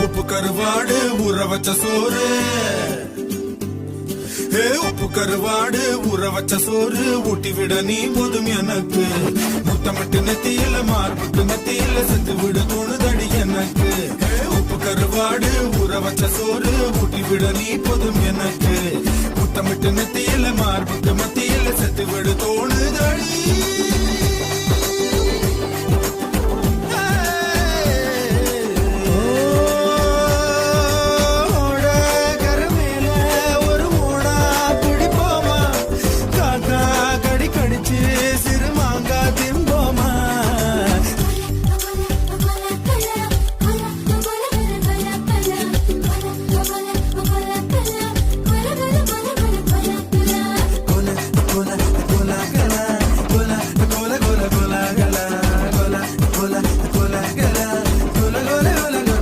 உப்பு கருவாடு ஊற வச்ச சோறு, உப்பு கருவாடு ஊற வச்ச சோறு ஊட்டி விட நீ போதும் எனக்கு. முத்தமிட்டு நெத்தியில மார்புக்கு மத்தியில செத்து விட தோணுதடி எனக்கு. உப்பு கருவாடு ஊற வச்ச சோறு ஊட்டி விட நீ போதும் எனக்கு. முத்தமிட்டு நெத்தியில மார்புக்கு மத்தியில செத்து விட தோணுதடி.